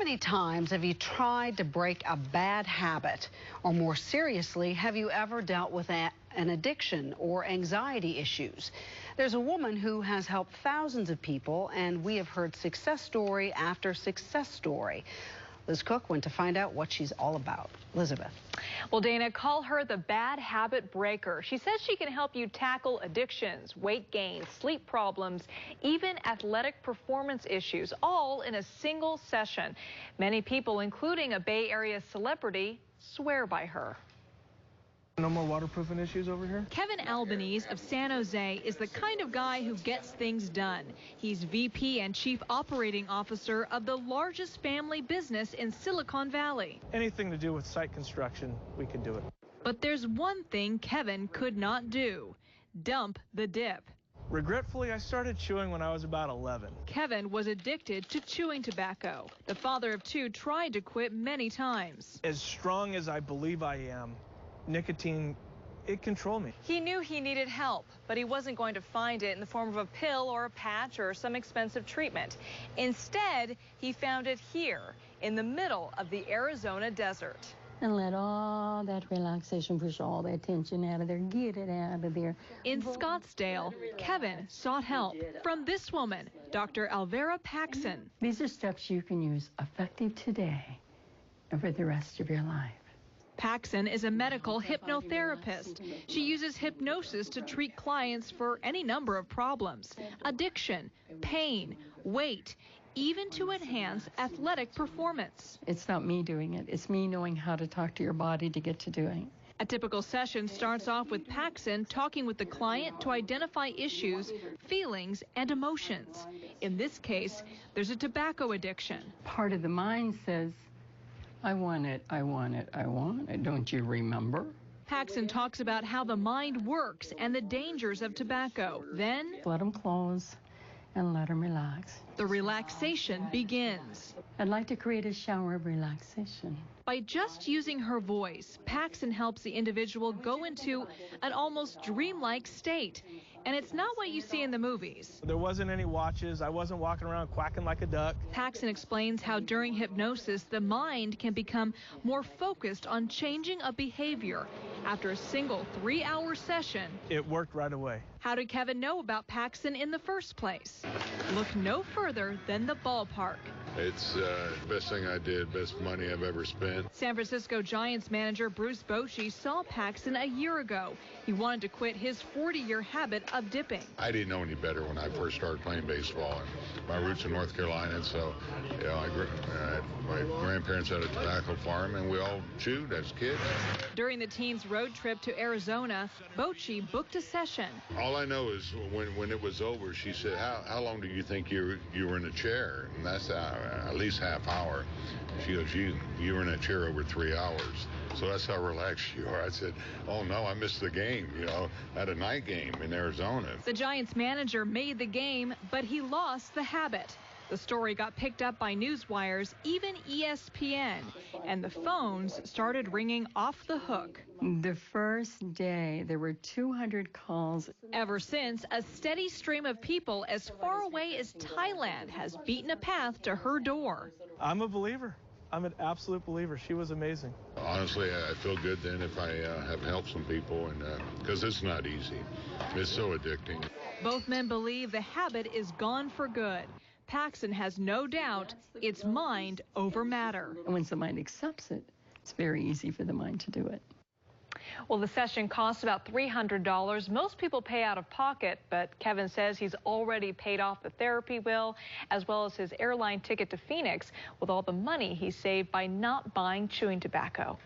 many times have you tried to break a bad habit? Or more seriously, have you ever dealt with an addiction or anxiety issues? There's a woman who has helped thousands of people, and we have heard success story after success story. Liz Cook went to find out what she's all about. Elizabeth. Well, Dana, call her the bad habit breaker. She says she can help you tackle addictions, weight gain, sleep problems, even athletic performance issues, all in a single session. Many people, including a Bay Area celebrity, swear by her. No more waterproofing issues over here? Kevin Albanese of San Jose is the kind of guy who gets things done. He's VP and Chief Operating Officer of the largest family business in Silicon Valley. Anything to do with site construction, we can do it. But there's one thing Kevin could not do: dump the dip. Regretfully, I started chewing when I was about 11. Kevin was addicted to chewing tobacco. The father of two tried to quit many times. As strong as I believe I am, nicotine, it controlled me. He knew he needed help, but he wasn't going to find it in the form of a pill or a patch or some expensive treatment. Instead, he found it here in the middle of the Arizona desert. And let all that relaxation push all that tension out of there. Get it out of there. In Scottsdale, Kevin sought help from this woman, Dr. Alvera Paxson. These are steps you can use effective today and for the rest of your life. Paxson is a medical hypnotherapist. She uses hypnosis to treat clients for any number of problems: addiction, pain, weight, even to enhance athletic performance. It's not me doing it. It's me knowing how to talk to your body to get to doing. A typical session starts off with Paxson talking with the client to identify issues, feelings, and emotions. In this case, there's a tobacco addiction. Part of the mind says, I want it, I want it, I want it. Don't you remember? Paxson talks about how the mind works and the dangers of tobacco. Then let them close and let them relax. The relaxation begins. I'd like to create a shower of relaxation. By just using her voice, Paxson helps the individual go into an almost dreamlike state. And it's not what you see in the movies. There wasn't any watches. I wasn't walking around quacking like a duck. Paxson explains how during hypnosis, the mind can become more focused on changing a behavior. After a single 3-hour session, it worked right away. How did Kevin know about Paxson in the first place? Look no further than the ballpark. It's the best thing I did, best money I've ever spent. San Francisco Giants manager Bruce Bochy saw Paxson a year ago. He wanted to quit his 40-year habit of dipping. I didn't know any better when I first started playing baseball. And my roots in North Carolina, so my grandparents had a tobacco farm, and we all chewed as kids. During the team's road trip to Arizona, Bochy booked a session. All I know is when it was over, she said, how long do you think you were in a chair? And that's at least half hour. She goes, you were in that chair over 3 hours. So that's how relaxed you are. I said, oh no, I missed the game, at a night game in Arizona. The Giants manager made the game, but he lost the habit. The story got picked up by news wires, even ESPN, and the phones started ringing off the hook. The first day, there were 200 calls. Ever since, a steady stream of people as far away as Thailand has beaten a path to her door. I'm a believer. I'm an absolute believer. She was amazing. Honestly, I feel good then if I have helped some people, and because it's not easy. It's so addicting. Both men believe the habit is gone for good. Paxson has no doubt it's mind over matter. And once the mind accepts it, it's very easy for the mind to do it. Well, the session costs about $300. Most people pay out of pocket, but Kevin says he's already paid off the therapy bill as well as his airline ticket to Phoenix with all the money he saved by not buying chewing tobacco.